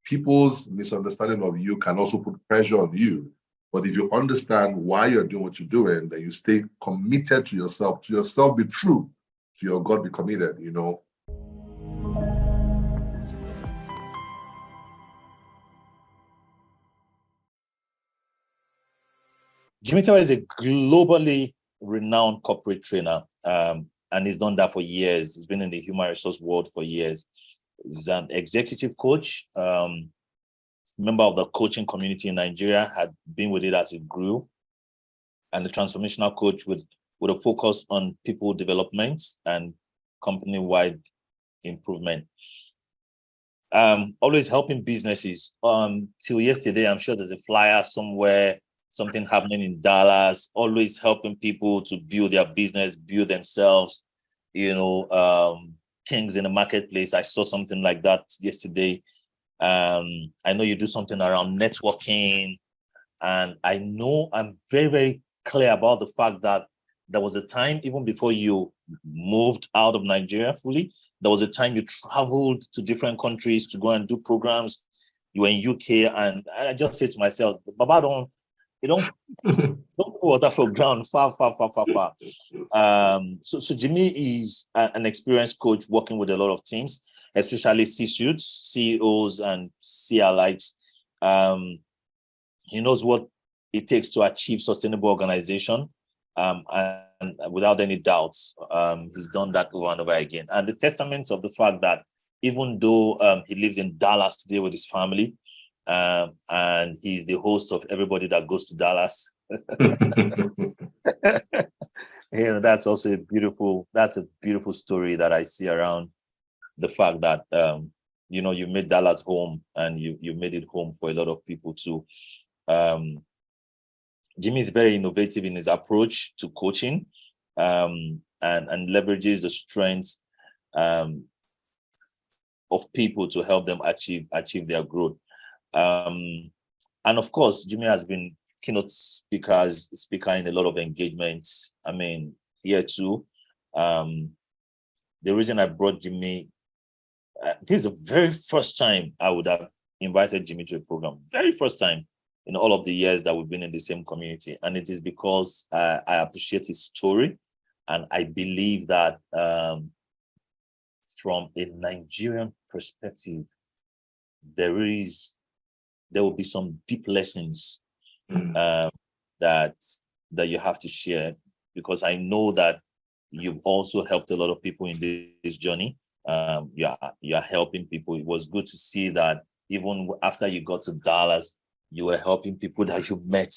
people's misunderstanding of you can also put pressure on you. But if you understand why you're doing what you're doing, then you stay committed to yourself. To yourself, be true. To your God, be committed, you know. Jimi Tewe is a globally renowned corporate trainer, and he's done that for years. He's been in the human resource world for years. He's an executive coach, member of the coaching community in Nigeria, had been with it as it grew, and a transformational coach with a focus on people development and company-wide improvement. Always helping businesses. Till yesterday, I'm sure there's a flyer somewhere, something happening in Dallas, always helping people to build their business, build themselves, you know, kings in the marketplace. I saw something like that yesterday. I know you do something around networking, and I know I'm very, very clear about the fact that there was a time, even before you moved out of Nigeria fully, there was a time you traveled to different countries to go and do programs. You were in UK, and I just say to myself, Baba, don't put that for ground far. So Jimi is an experienced coach working with a lot of teams, especially C-suites, CEOs, and CLIs. He knows what it takes to achieve sustainable organization, and without any doubts, he's done that over and over again. And the testament of the fact that even though he lives in Dallas today with his family, and he's the host of Everybody That Goes to Dallas. You know, that's also a beautiful story that I see around the fact that you know, you made Dallas home, and you made it home for a lot of people too. Jimi is very innovative in his approach to coaching, and leverages the strengths of people to help them achieve their growth. And of course, Jimi has been keynote speaker in a lot of engagements. I mean, here too. The reason I brought Jimi, this is the very first time I would have invited Jimi to a program. Very first time in all of the years that we've been in the same community. And it is because I appreciate his story. And I believe that from a Nigerian perspective, there will be some deep lessons that you have to share, because I know that you've also helped a lot of people in this journey. You're helping people. It was good to see that even after you got to Dallas, you were helping people that you met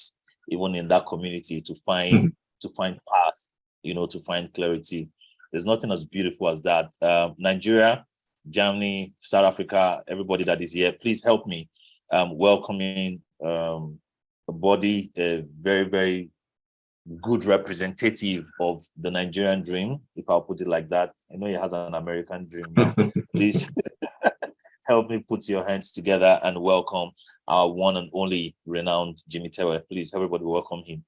even in that community to find path, you know, to find clarity. There's nothing as beautiful as that. Nigeria, Germany, South Africa, everybody that is here, please help me welcoming a very, very good representative of the Nigerian dream, if I'll put it like that. I know he has an American dream now. Please help me put your hands together and welcome our one and only renowned Jimi Tewe. Please, everybody, welcome him.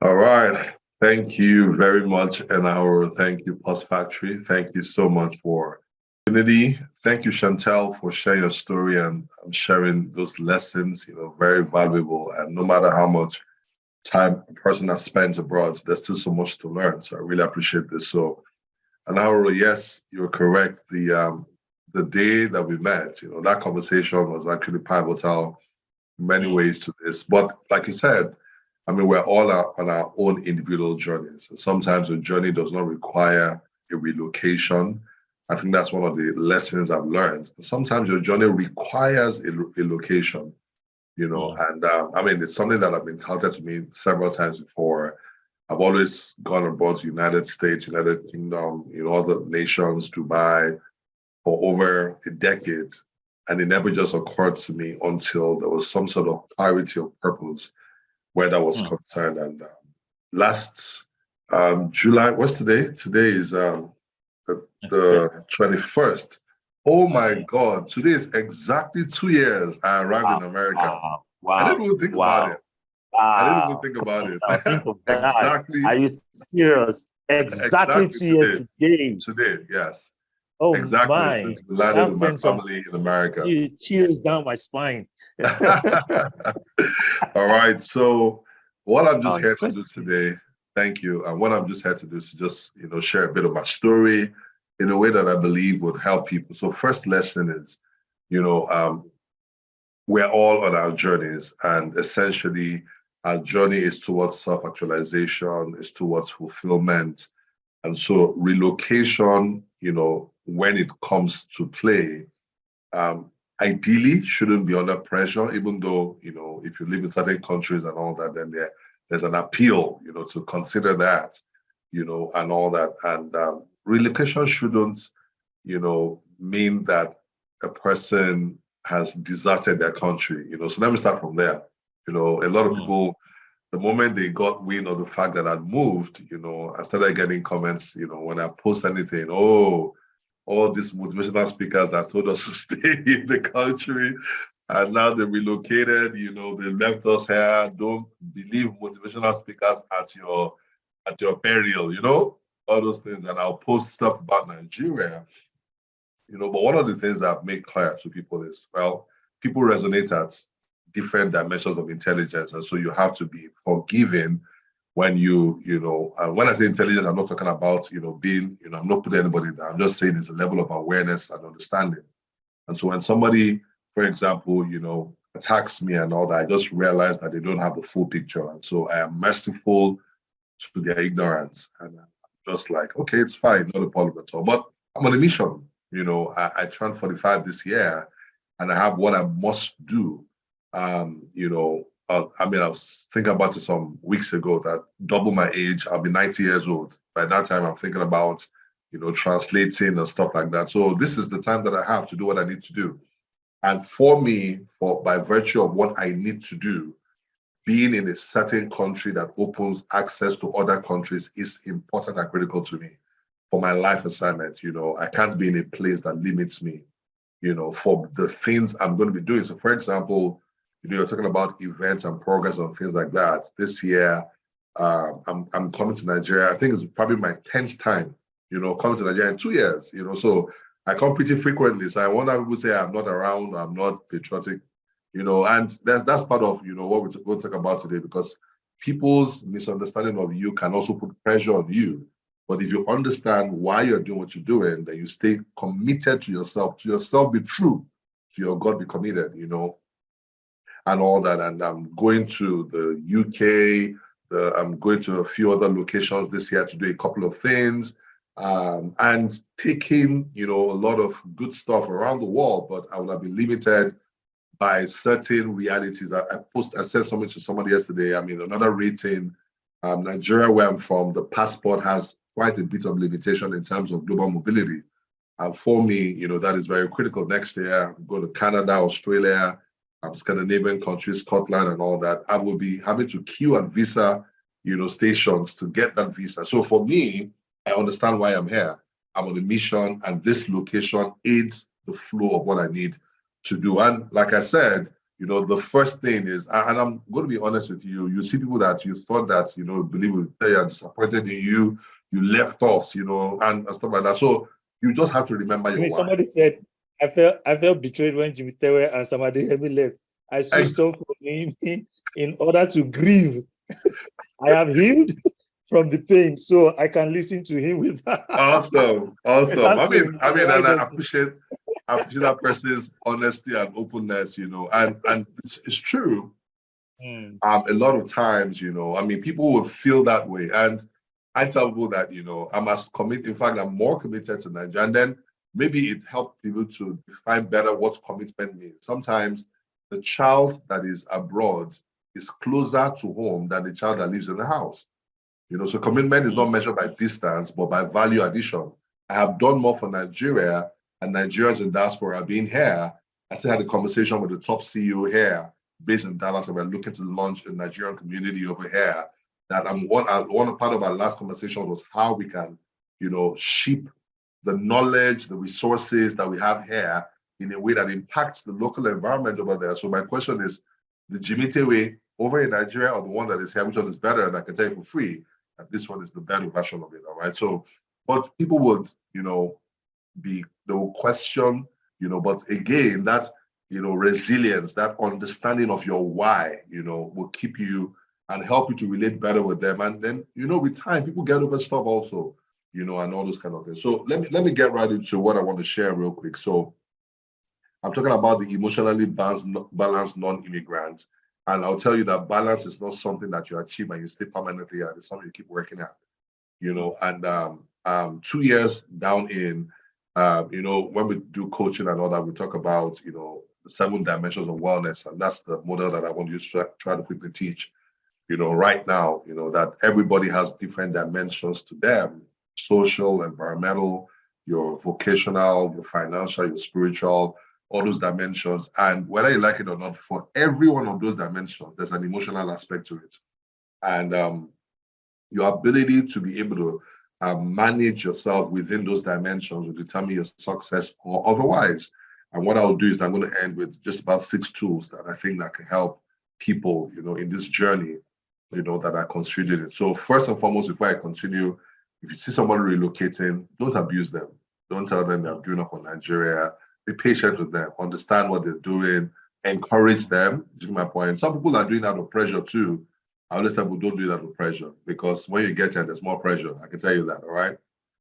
All right. Thank you very much, Enahoro. Thank you, Plus Factory. Thank you so much for opportunity. Thank you, Chantel, for sharing your story and sharing those lessons. You know, very valuable. And no matter how much time a person has spent abroad, there's still so much to learn. So I really appreciate this. So, Enahoro, yes, you're correct. The day that we met, you know, that conversation was actually pivotal in many ways to this. But like you said, I mean, we're all on our own individual journeys. And sometimes a journey does not require a relocation. I think that's one of the lessons I've learned. Sometimes your journey requires a location, you know, and I mean, it's something that have been touted to me several times before. I've always gone abroad to United States, United Kingdom, you know, other nations, Dubai, for over a decade. And it never just occurred to me until there was some sort of clarity of purpose where that was concerned. And last July, what's today? Today is the 21st. Oh my God, today is exactly 2 years I arrived in America. Wow. I didn't even think about it. I didn't even think about it. Exactly. Are you serious? Exactly 2 years today. Today, yes. Oh Exactly, my, since we landed that with my sent some family in America. chills down my spine. All right. So what I'm Oh, just here to do interesting. today, thank you. And what I'm just here to do is to just, share a bit of my story in a way that I believe would help people. So first lesson is, you know, um, we're all on our journeys, and essentially our journey is towards self-actualization, is towards fulfillment. And so relocation, when it comes to play, um, ideally shouldn't be under pressure, even though, if you live in certain countries and all that, then there's an appeal, to consider that, and all that. And relocation shouldn't, mean that a person has deserted their country, So let me start from there. A lot of Mm. people, the moment they got wind of the fact that I'd moved, I started getting comments, when I post anything, oh, all these motivational speakers that told us to stay in the country and now they relocated, they left us here. Don't believe motivational speakers at your peril, all those things. And I'll post stuff about Nigeria, but one of the things I've made clear to people is, well, people resonate at different dimensions of intelligence. And so you have to be forgiving when when I say intelligence, I'm not talking about, being, I'm not putting anybody down. I'm just saying it's a level of awareness and understanding. And so when somebody, for example, attacks me and all that, I just realize that they don't have the full picture. And so I am merciful to their ignorance. And I'm just like, okay, it's fine, not a problem at all. But I'm on a mission. I turned 45 this year and I have what I must do. I was thinking about it some weeks ago that double my age, I'll be 90 years old. By that time, I'm thinking about, translating and stuff like that. So this is the time that I have to do what I need to do. And for me, by virtue of what I need to do, being in a certain country that opens access to other countries is important and critical to me for my life assignment. I can't be in a place that limits me, for the things I'm going to be doing. So, for example, you're talking about events and progress and things like that. This year, I'm coming to Nigeria. I think it's probably my 10th time, coming to Nigeria in 2 years, so I come pretty frequently. So I wonder people say I'm not around, I'm not patriotic, and that's part of, what we're going to talk about today, because people's misunderstanding of you can also put pressure on you. But if you understand why you're doing what you're doing, then you stay committed to yourself. To yourself, be true. To your God, be committed, and all that. And I'm going to the UK. I'm going to a few other locations this year to do a couple of things, and taking, a lot of good stuff around the world. But I will have been limited by certain realities. I said something to somebody yesterday. I mean, another rating, Nigeria, where I'm from, the passport has quite a bit of limitation in terms of global mobility. And for me, that is very critical. Next year, I'm going to Canada, Australia, Scandinavian countries, Scotland, and all that. I will be having to queue at visa, stations to get that visa. So for me, I understand why I'm here. I'm on a mission, and this location aids the flow of what I need to do. And like I said, the first thing is, and I'm going to be honest with you, you see people that you thought that, believe would say are disappointed in you, you left us, and stuff like that. So you just have to remember your why. Somebody said, I felt betrayed when Jimi Tewe and somebody helped me left. I switched off from him in order to grieve. I have healed from the pain, so I can listen to him with Awesome. I mean, and I appreciate that person's honesty and openness, and it's true. A lot of times, people would feel that way. And I tell people that, I'm as committed, in fact, I'm more committed to Nigeria. And then maybe it helped people to define better what commitment means. Sometimes the child that is abroad is closer to home than the child that lives in the house. So commitment is not measured by distance, but by value addition. I have done more for Nigeria and Nigerians in diaspora being here. I still had a conversation with the top CEO here based in Dallas, and we're looking to launch a Nigerian community over here. That one part of our last conversation was how we can, ship the knowledge, the resources that we have here in a way that impacts the local environment over there. So my question is, the Jimi Tewe over in Nigeria or the one that is here, which one is better? And I can tell you for free that this one is the better version of it. All right. So, but people would, they will question, but again, that, resilience, that understanding of your why, will keep you and help you to relate better with them. And then, with time, people get over stuff also, and all those kind of things. So let me get right into what I want to share real quick. So I'm talking about the emotionally balanced non-immigrant. And I'll tell you that balance is not something that you achieve and you stay permanently at. It's something you keep working at, and 2 years down in, when we do coaching and all that, we talk about, the 7 dimensions of wellness. And that's the model that I want you to try to quickly teach, right now, that everybody has different dimensions to them: social, environmental, your vocational, your financial, your spiritual, all those dimensions. And whether you like it or not, for every one of those dimensions, there's an emotional aspect to it. And your ability to be able to manage yourself within those dimensions will determine your success or otherwise. And what I'll do is I'm going to end with just about 6 tools that I think that can help people, in this journey, that are considering it. So first and foremost, before I continue, if you see somebody relocating, don't abuse them. Don't tell them they've given up on Nigeria. Be patient with them. Understand what they're doing. Encourage them. Do you get my point? Some people are doing that out of pressure too. I always tell people, don't do that with pressure, because when you get here, there's more pressure. I can tell you that. All right.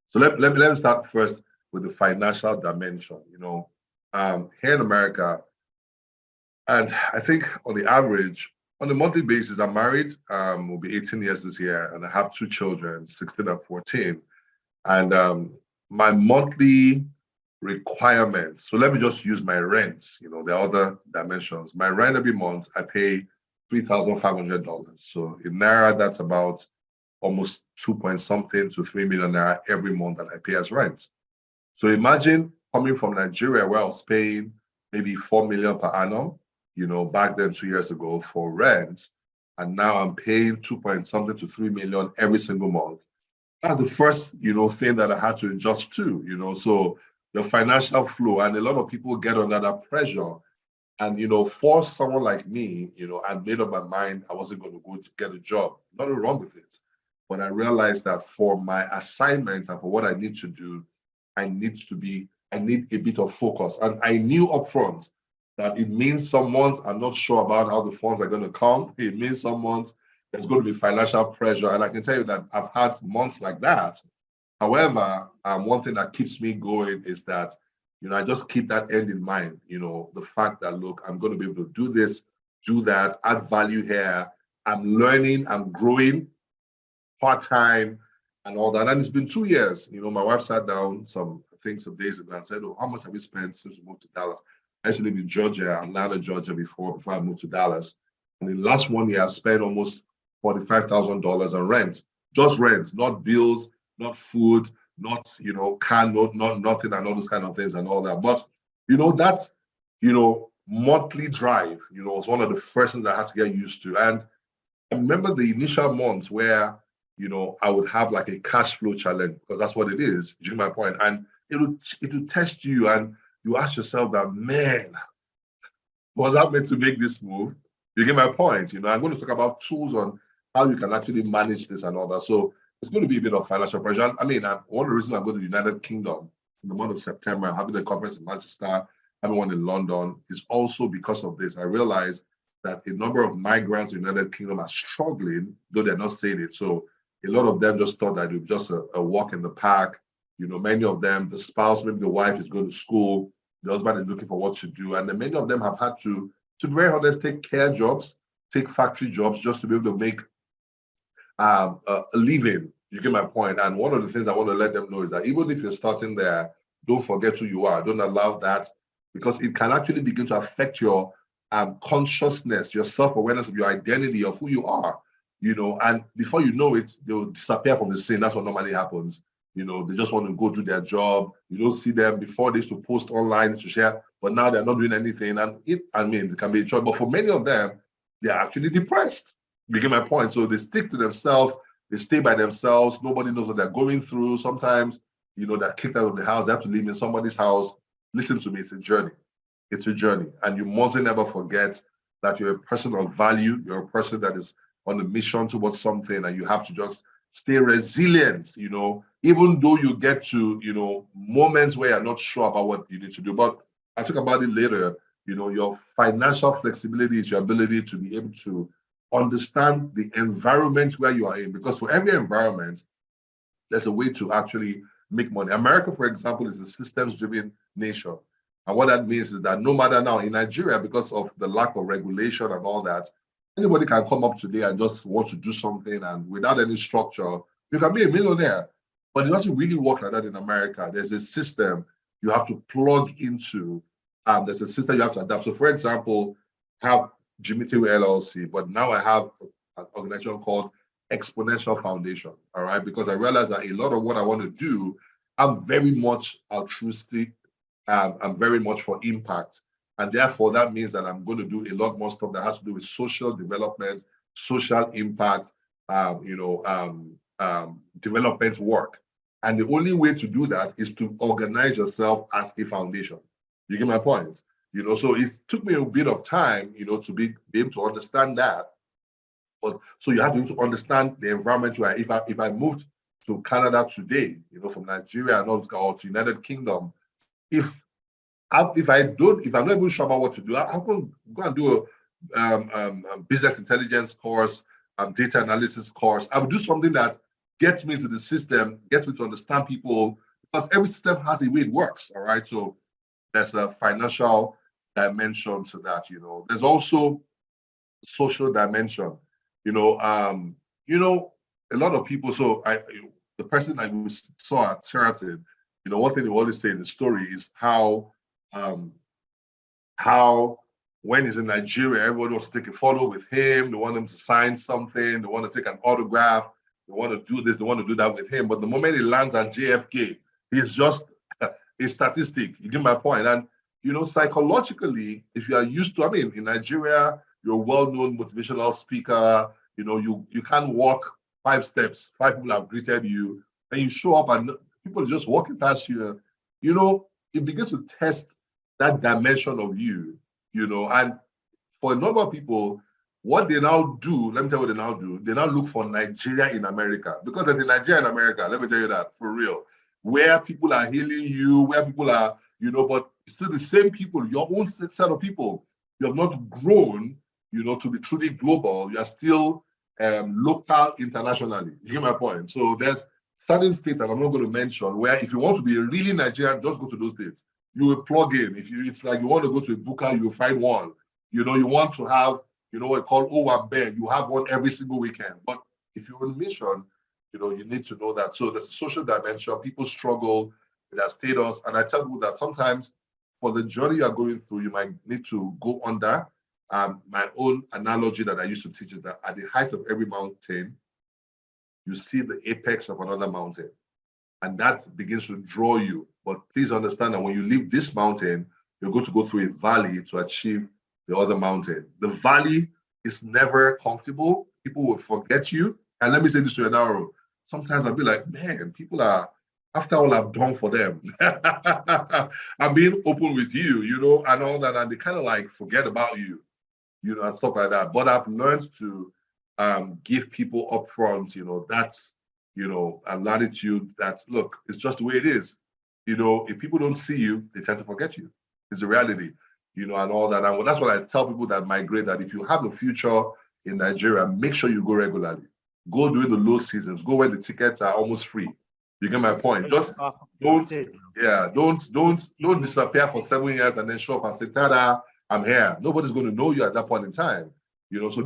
So let me start first with the financial dimension. Here in America, and I think on the average, on a monthly basis, I'm married. Will be 18 years this year, and I have 2 children, 16 and 14. And my monthly requirements. So let me just use my rent. The other dimensions. My rent every month, I pay $3,500. So in naira, that's about almost 2 point something to 3 million naira every month that I pay as rent. So imagine coming from Nigeria, where I was paying maybe 4 million per annum, back then 2 years ago for rent, and now I'm paying 2 point something to 3 million every single month. That's the first, thing that I had to adjust to, so the financial flow, and a lot of people get under that pressure. And, for someone like me, I made up my mind I wasn't going to go to get a job. Nothing wrong with it. But I realized that for my assignment and for what I need to do, I need a bit of focus. And I knew upfront that it means some months I'm not sure about how the funds are going to come. It means some months there's going to be financial pressure. And I can tell you that I've had months like that. However, one thing that keeps me going is that, I just keep that end in mind, the fact that, look, I'm going to be able to do this, do that, add value here. I'm learning, I'm growing part-time and all that. And it's been 2 years. My wife sat down some days ago and said, oh, how much have you spent since we moved to Dallas? I used to live in Georgia, Atlanta, Georgia before I moved to Dallas. And in the last 1 year, I've spent almost $45,000 on rent. Just rent, not bills, not food, not, car note, not nothing, and all those kind of things and all that. But, that's, monthly drive, was one of the first things I had to get used to. And I remember the initial months where, I would have like a cash flow challenge, because that's what it is. Do you get my point? And it would test you, and you ask yourself that, man, was I meant to make this move? You get my point? I'm going to talk about tools on how you can actually manage this and all that. So it's going to be a bit of financial pressure. I mean, one of the reasons I'm going to the United Kingdom in the month of September, I'm having a conference in Manchester, having one in London, is also because of this. I realized that a number of migrants in the United Kingdom are struggling, though they're not saying it. So a lot of them just thought that it was just a walk in the park. Many of them, the spouse, maybe the wife is going to school, the husband is looking for what to do. And then many of them have had to be very honest, take care jobs, take factory jobs just to be able to make a living. You get my point? And one of the things I want to let them know is that even if you're starting there, don't forget who you are. Don't allow that, because it can actually begin to affect your consciousness, your self-awareness of your identity, of who you are, and before you know it, they'll disappear from the scene. That's what normally happens. They just want to go do their job. You don't see them. Before, they used to post online to share, but now they're not doing anything. And it can be a choice. But for many of them, they're actually depressed. You get my point? So they stick to themselves. They stay by themselves. Nobody knows what they're going through. Sometimes, they're kicked out of the house. They have to live in somebody's house. Listen to me. It's a journey. It's a journey. And you mustn't ever forget that you're a person of value. You're a person that is on a mission towards something, and you have to just stay resilient, even though you get to, moments where you're not sure about what you need to do. But I'll talk about it later. Your financial flexibility is your ability to be able to understand the environment where you are in, because for every environment, there's a way to actually make money. America, for example, is a systems-driven nation. And what that means is that no matter now in Nigeria, because of the lack of regulation and all that, anybody can come up today and just want to do something, and without any structure, you can be a millionaire. But it doesn't really work like that in America. There's a system you have to plug into. There's a system you have to adapt. So, for example, I have Jimi Tewe LLC, but now I have an organization called Exponential Foundation. All right, because I realized that a lot of what I want to do, I'm very much altruistic. I'm very much for impact. And therefore, that means that I'm going to do a lot more stuff that has to do with social development, social impact, development work. And the only way to do that is to organize yourself as a foundation. You get my point? So it took me a bit of time, to be able to understand that. But so you have to understand the environment where if I moved to Canada today, from Nigeria or to United Kingdom, if I'm not even sure about what to do, I can go and do a business intelligence course, data analysis course. I would do something that gets me into the system, gets me to understand people, because every system has a way it works. All right. So there's a financial dimension to that. There's also social dimension. A lot of people. So the person I saw at Sheraton, one thing they always say in the story is how when he's in Nigeria, everybody wants to take a photo with him. They want him to sign something. They want to take an autograph. They want to do this. They want to do that with him. But the moment he lands at JFK, he's just a statistic. You get my point? And psychologically, if you are used to, in Nigeria, you're a well-known motivational speaker. You can't walk 5 steps. 5 people have greeted you, and you show up, and people are just walking past you. You begin to test that dimension of you. And for a number of people, what they now do, let me tell you what they now do. They now look for Nigeria in America, because there's a Nigeria in America. Let me tell you that for real, where people are healing you, where people are, but still the same people, your own set of people. You have not grown, to be truly global. You are still local internationally. You get my point? So there's certain states that I'm not going to mention where if you want to be really Nigerian, just go to those states. You will plug in. It's like you want to go to a Buka, you will find one. You want to have, what we call Owambe, you have one every single weekend. But if you're on mission, you need to know that. So there's a social dimension. People struggle with their status. And I tell people that sometimes for the journey you're going through, you might need to go under. My own analogy that I used to teach is that at the height of every mountain, you see the apex of another mountain. And that begins to draw you. But please understand that when you leave this mountain, you're going to go through a valley to achieve the other mountain. The valley is never comfortable. People will forget you. And let me say this to Enahoro. Sometimes I'll be like, man, people are, after all I've done for them, I'm being open with you, and all that. And they kind of like forget about you, and stuff like that. But I've learned to give people upfront, that's, a latitude that, look, it's just the way it is. If people don't see you, they tend to forget you. It's the reality, and all that. And that's what I tell people that migrate, that if you have a future in Nigeria, make sure you go regularly. Go during the low seasons. Go when the tickets are almost free. You get my point? Just don't disappear for 7 years and then show up and say, tada, I'm here. Nobody's going to know you at that point in time. So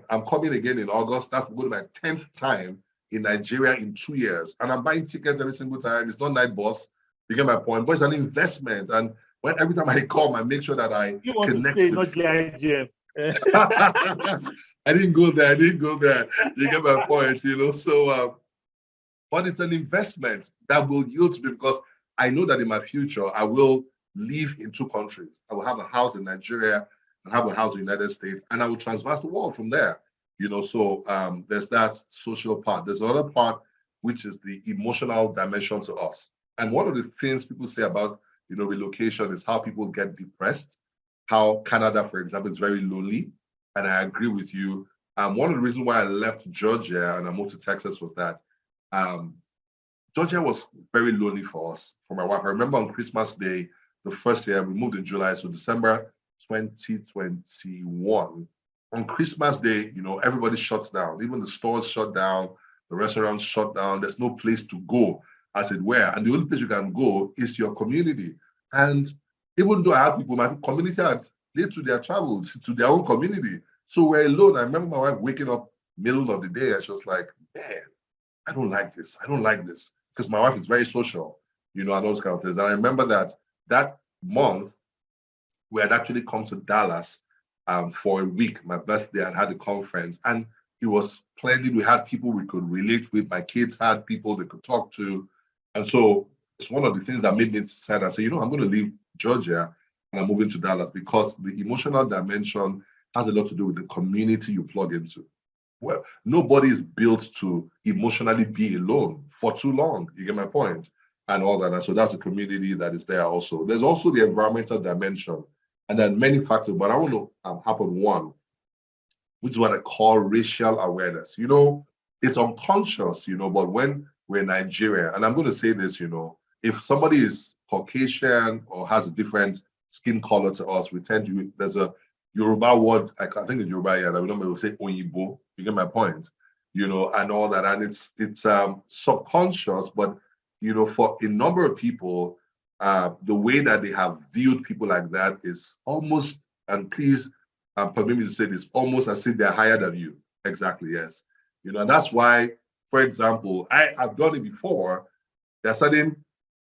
I'm coming again in August. That's going to be my 10th time in Nigeria in 2 years. And I'm buying tickets every single time. It's not night bus. You get my point? But it's an investment. And every time I come, I make sure that I connect with not the I didn't go there. You get my point, So, but it's an investment that will yield to me, because I know that in my future, I will live in 2 countries. I will have a house in Nigeria and have a house in the United States, and I will transverse the world from there. So there's that social part. There's another part, which is the emotional dimension to us. And one of the things people say about, relocation is how people get depressed, how Canada, for example, is very lonely. And I agree with you. One of the reasons why I left Georgia and I moved to Texas was that Georgia was very lonely for us, for my wife. I remember on Christmas Day, the first year, we moved in July, so December 2021. On Christmas Day, everybody shuts down. Even the stores shut down, the restaurants shut down. There's no place to go, as it were. And the only place you can go is your community. And even though I had people, my community had late to their travel, to their own community. So we're alone. I remember my wife waking up middle of the day and she was like, man, I don't like this. I don't like this. Because my wife is very social, and those kind of things. And I remember that month, we had actually come to Dallas for a week, my birthday, and had a conference. And it was splendid. We had people we could relate with. My kids had people they could talk to. And so it's one of the things that made me decide, I said, I'm going to leave Georgia and I'm moving to Dallas, because the emotional dimension has a lot to do with the community you plug into. Well, nobody is built to emotionally be alone for too long. You get my point? And all that. And so that's a community that is there also. There's also the environmental dimension. And then many factors, but I want to happen one, which is what I call racial awareness. It's unconscious, but when we're in Nigeria, and I'm going to say this, if somebody is Caucasian or has a different skin color to us, we tend to, there's a Yoruba word, I think it's Yoruba, yeah, I remember we say Oyibo, you get my point, and all that. And it's subconscious, but, for a number of people, the way that they have viewed people like that is almost, and please permit me to say this, almost as if they're higher than you. Exactly, yes. And that's why, for example, I've done it before. There are certain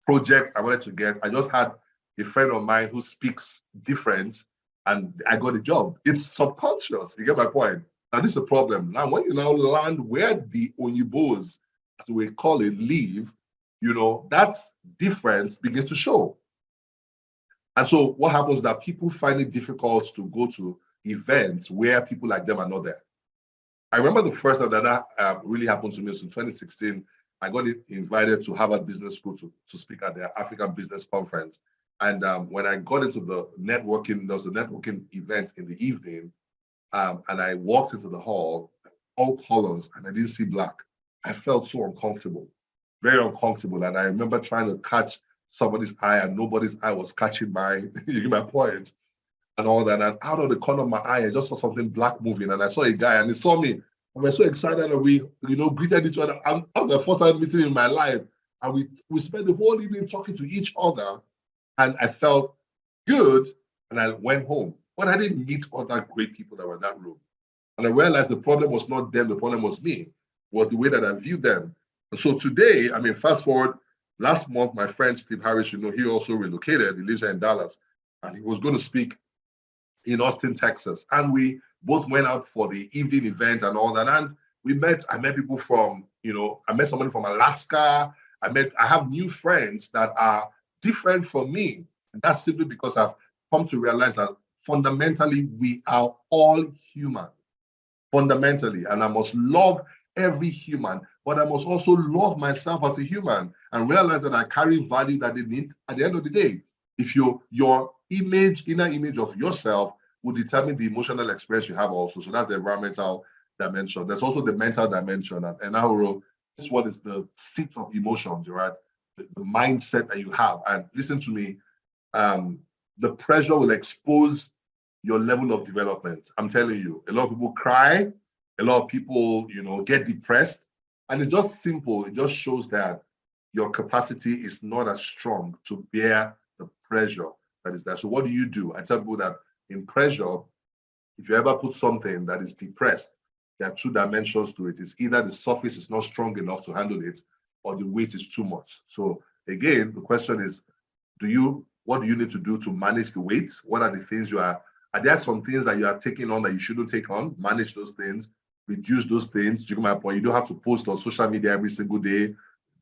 projects I wanted to get. I just had a friend of mine who speaks different, and I got a job. It's subconscious. You get my point? Now, this is a problem. Now, when you now land where the Oyibos, as we call it, live, that difference begins to show. And so what happens is that people find it difficult to go to events where people like them are not there. I remember the first time that really happened to me was in 2016. I got invited to Harvard Business School to speak at their African Business Conference. And when I got into the networking, there was a networking event in the evening, and I walked into the hall, all colors, and I didn't see black. I felt so uncomfortable, very uncomfortable. And I remember trying to catch somebody's eye, and nobody's eye was catching mine. You get my point? And all that. And out of the corner of my eye, I just saw something black moving, and I saw a guy, and he saw me. And we're so excited, and we, greeted each other. And that was the first time meeting in my life. And we spent the whole evening talking to each other. And I felt good, and I went home. But I didn't meet other great people that were in that room. And I realized the problem was not them, the problem was me, was the way that I viewed them. And so today, fast forward, last month, my friend Steve Harris, he also relocated. He lives here in Dallas, and he was going to speak in Austin, Texas. And we both went out for the evening event and all that. And I met people from, I met somebody from Alaska. I have new friends that are different from me. And that's simply because I've come to realize that fundamentally, we are all human. Fundamentally. And I must love every human, but I must also love myself as a human and realize that I carry value that they need at the end of the day. If your inner image of yourself will determine the emotional experience you have also. So that's the environmental dimension. There's also the mental dimension. And Enahoro, this is what is the seat of emotions, right? The mindset that you have. And listen to me, the pressure will expose your level of development. I'm telling you, a lot of people cry, a lot of people, get depressed. And it's just simple. It just shows that your capacity is not as strong to bear the pressure that is there. So what do? I tell people that in pressure, if you ever put something that is depressed, there are two dimensions to it. It's either the surface is not strong enough to handle it, or the weight is too much. So again, the question is, what do you need to do to manage the weight? What are the things are there some things that you are taking on that you shouldn't take on? Manage those things, reduce those things. You get my point? You don't have to post on social media every single day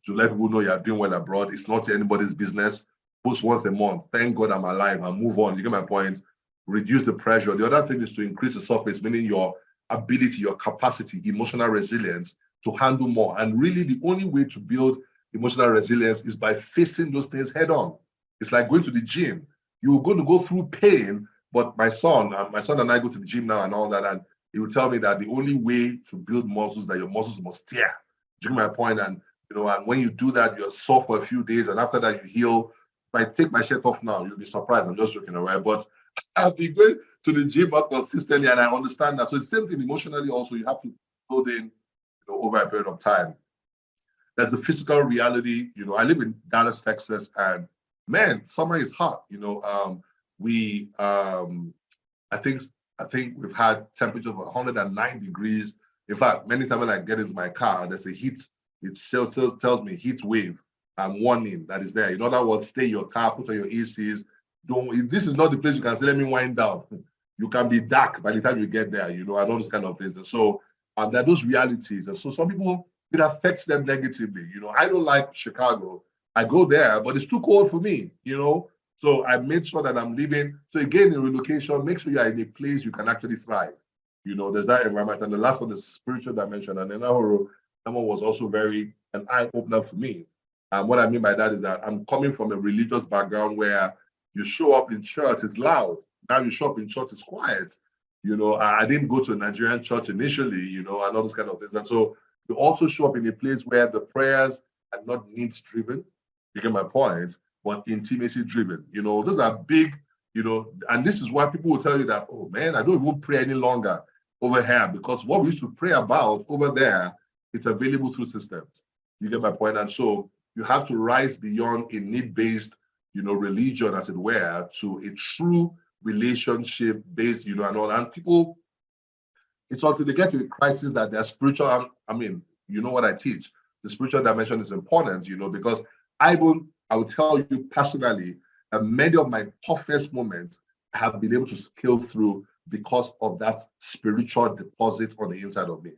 to let people know you're doing well abroad. It's not anybody's business. Post once a month. Thank God I'm alive, and move on. You get my point? Reduce the pressure. The other thing is to increase the surface, meaning your ability, your capacity, emotional resilience to handle more. And really the only way to build emotional resilience is by facing those things head on. It's like going to the gym. You're going to go through pain, but my son and I go to the gym now and all that, and he will tell me that the only way to build muscles, that your muscles must tear. Do you get my point? And and when you do that, you're sore for a few days, and after that, you heal. If I take my shirt off now, you'll be surprised. I'm just joking, all right? But I've been going to the gym more consistently, and I understand that. So it's the same thing emotionally. Also, you have to build in, over a period of time. There's the physical reality. I live in Dallas, Texas, and man, summer is hot. We I think we've had temperatures of 109 degrees. In fact, many times when I get into my car, there's a heat. It tells me heat wave warning that is there. In other words, stay in your car, put on your ACs. Don't. This is not the place you can say, let me wind down. You can be dark by the time you get there, and all those kind of things. And so there are those realities. And so some people, it affects them negatively. I don't like Chicago. I go there, but it's too cold for me, So I made sure that I'm living. So again, in relocation, make sure you're in a place you can actually thrive. There's that environment. And the last one is spiritual dimension. And Enahoro, that one was also very an eye-opener for me. And what I mean by that is that I'm coming from a religious background where you show up in church, it's loud. Now you show up in church, it's quiet. I didn't go to a Nigerian church initially, and all those kind of things. And so you also show up in a place where the prayers are not needs-driven. You get my point? But intimacy driven. Those are big, and this is why people will tell you that, oh man, I don't even pray any longer over here, because what we used to pray about over there, it's available through systems. You get my point? And so you have to rise beyond a need-based, religion, as it were, to a true relationship-based, and all. And people, it's until they get to a crisis that they're spiritual. I mean, what I teach. The spiritual dimension is important, because I will tell you personally that many of my toughest moments have been able to scale through because of that spiritual deposit on the inside of me.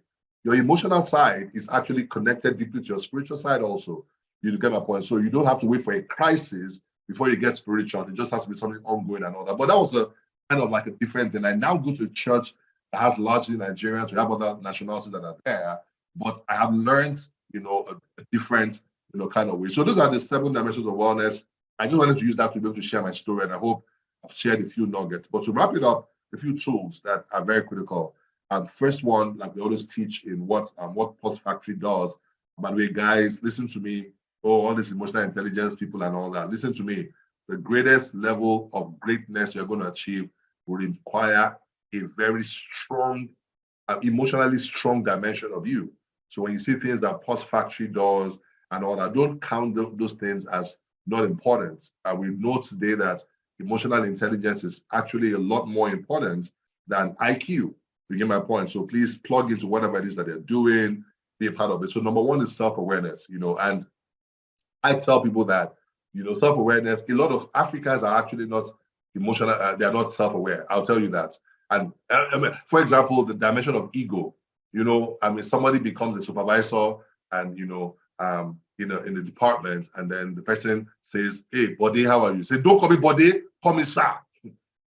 Your emotional side is actually connected deeply to your spiritual side also. You get my point? So you don't have to wait for a crisis before you get spiritual. It just has to be something ongoing and all that. But that was a kind of like a different thing. I now go to a church that has largely Nigerians. We have other nationalities that are there. But I have learned, a different kind of way. So those are the 7 dimensions of wellness. I just wanted to use that to be able to share my story, and I hope I've shared a few nuggets. But to wrap it up, a few tools that are very critical. First one, like we always teach in what Pulse Factory does. By the way, guys, listen to me. All this emotional intelligence people and all that. Listen to me. The greatest level of greatness you're going to achieve will require a very strong, emotionally strong dimension of you. So when you see things that Pulse Factory does, and all that, don't count those things as not important. We know today that emotional intelligence is actually a lot more important than IQ. You get my point? So please plug into whatever it is that they're doing, be a part of it. So number 1 is self-awareness, and I tell people that, self-awareness, a lot of Africans are actually not emotional, they're not self-aware. I'll tell you that. And for example, the dimension of ego, somebody becomes a supervisor and, in the department, and then the person says, hey, Bode, how are you? Say, don't call me Bode, call me sir.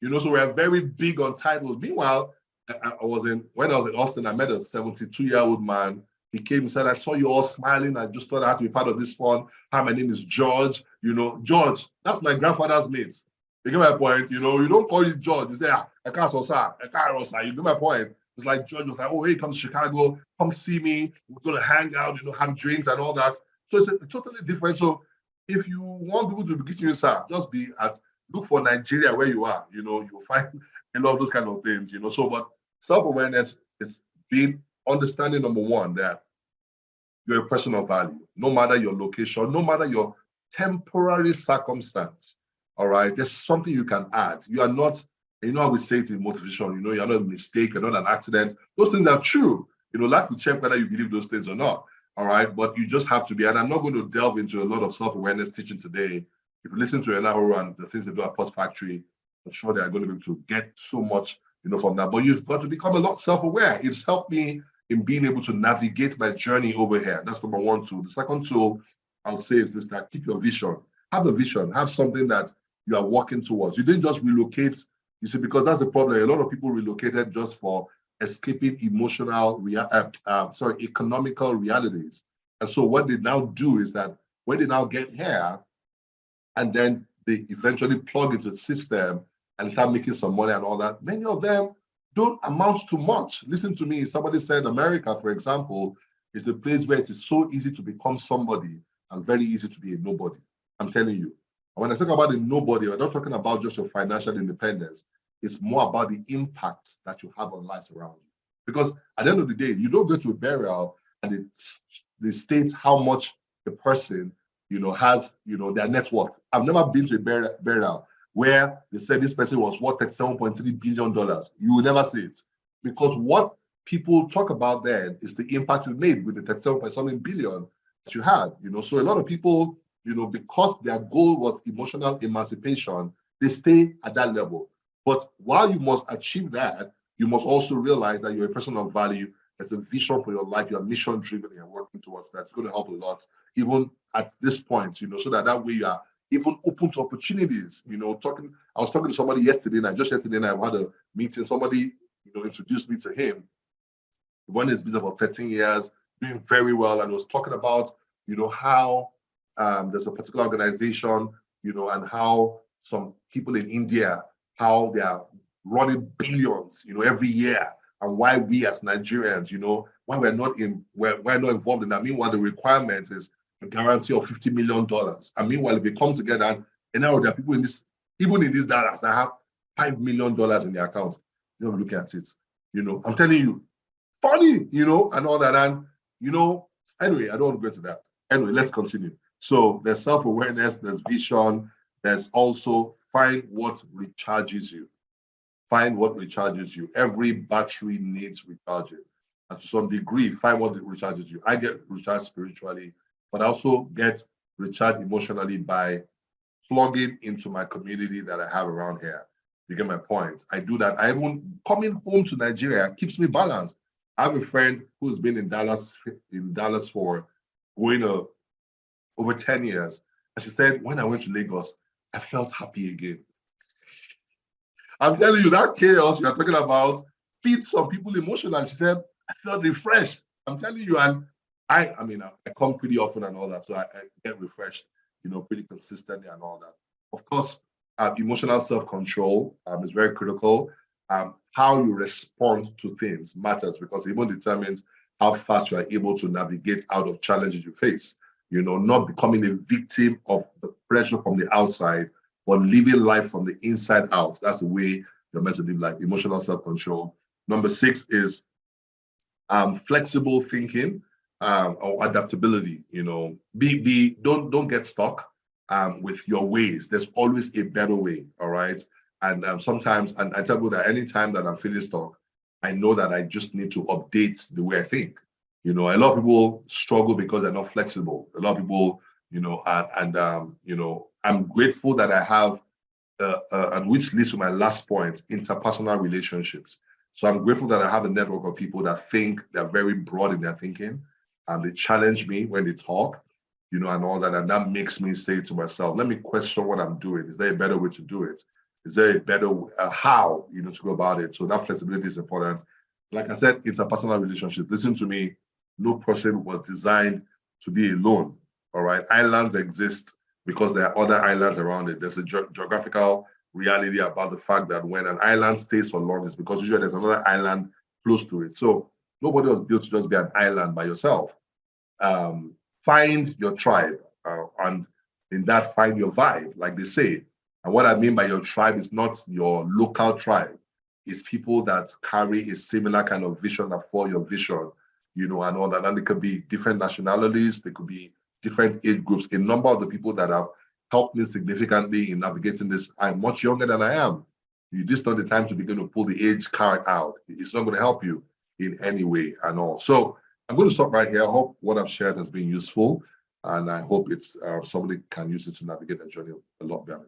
So we're very big on titles. Meanwhile, when I was in Austin, I met a 72-year-old man. He came and said, I saw you all smiling. I just thought I had to be part of this fun. Hi, my name is George. George, that's my grandfather's mate. You get my point? You don't call it George. You say, sir. You get my point? It's like George was like, oh, hey, come to Chicago, come see me. We're going to hang out, have drinks and all that. So it's totally different. So if you want people to be greeting you, sir, just look for Nigeria where you are. You'll find a lot of those kind of things, So, but self-awareness is being understanding, number 1, that you're a person of value, no matter your location, no matter your temporary circumstance. All right. There's something you can add. You are not, how we say it in motivation, you're not a mistake, you're not an accident. Those things are true. Life will check whether you believe those things or not. All right. But you just have to be, and I'm not going to delve into a lot of self-awareness teaching today. If you listen to Enahoro and the things they do at Pulse Factory, I'm sure they are going to be able to get so much, from that. But you've got to become a lot self-aware. It's helped me in being able to navigate my journey over here. That's number 1 tool. The second tool I'll say is this: that keep your vision. Have a vision. Have something that you are working towards. You didn't just relocate. You see, because that's the problem. A lot of people relocated just for escaping economical realities. And so what they now do is that when they now get here, and then they eventually plug into the system and start making some money and all that, many of them don't amount to much. Listen to me. Somebody said America, for example, It's a place where it is so easy to become somebody and very easy to be a nobody. I'm telling you. And when I talk about a nobody, I'm not talking about just your financial independence. It's more about the impact that you have on life around you. Because at the end of the day, you don't go to a burial and they state how much the person, has, their net worth. I've never been to a burial where they said this person was worth $37.3 billion. You will never see it. Because what people talk about then is the impact you made with the 37 billion that you had. So a lot of people, because their goal was emotional emancipation, they stay at that level. But while you must achieve that, you must also realize that you're a person of value. There's a vision for your life. You're mission driven and you're working towards that. It's going to help a lot, even at this point, so that way you are even open to opportunities. I was talking to somebody yesterday, and just yesterday night I had a meeting. Somebody, introduced me to him. He went in his business for 13 years, doing very well, and was talking about, how there's a particular organization, and how some people in India, how they are running billions, every year, and why we as Nigerians, why we're not involved in that. Meanwhile, the requirement is a guarantee of $50 million. And meanwhile, if we come together, and now there are people even in this Dallas that have $5 million in their account, you're looking at it. I'm telling you, funny, and all that. And, anyway, I don't want to go into that. Anyway, let's continue. So there's self-awareness, there's vision, there's also find what recharges you. Find what recharges you. Every battery needs recharging. And to some degree, find what recharges you. I get recharged spiritually, but I also get recharged emotionally by plugging into my community that I have around here. You get my point? I do that. Coming home to Nigeria keeps me balanced. I have a friend who's been in Dallas for going over 10 years. And she said, when I went to Lagos, I felt happy again. I'm telling you, that chaos you're talking about feeds some people emotionally. She said, I felt refreshed. I'm telling you, and I come pretty often and all that, so I get refreshed, pretty consistently and all that. Of course, emotional self-control is very critical. How you respond to things matters because it even determines how fast you are able to navigate out of challenges you face. Not becoming a victim of the pressure from the outside, but living life from the inside out. That's the way you're meant to live life. Emotional self-control. Number 6 is flexible thinking or adaptability. Don't get stuck with your ways. There's always a better way. All right. And sometimes, and I tell you that anytime that I'm feeling stuck, I know that I just need to update the way I think. A lot of people struggle because they're not flexible. A lot of people, I'm grateful that I have, and which leads to my last point, interpersonal relationships. So I'm grateful that I have a network of people that think they're very broad in their thinking, and they challenge me when they talk, and all that. And that makes me say to myself, let me question what I'm doing. Is there a better way to do it? Is there a better how, to go about it? So that flexibility is important. Like I said, interpersonal relationships. Listen to me. No person was designed to be alone. All right. Islands exist because there are other islands around it. There's a geographical reality about the fact that when an island stays for long, it's because usually there's another island close to it. So nobody was built to just be an island by yourself. Find your tribe, and in that, find your vibe, like they say. And what I mean by your tribe is not your local tribe. It's people that carry a similar kind of vision that follow your vision, and all that. And it could be different nationalities, they could be different age groups. A number of the people that have helped me significantly in navigating this are much younger than I am. This is not the time to begin to pull the age card out. It's not going to help you in any way and all. So I'm going to stop right here. I hope what I've shared has been useful, and I hope it's somebody can use it to navigate the journey a lot better.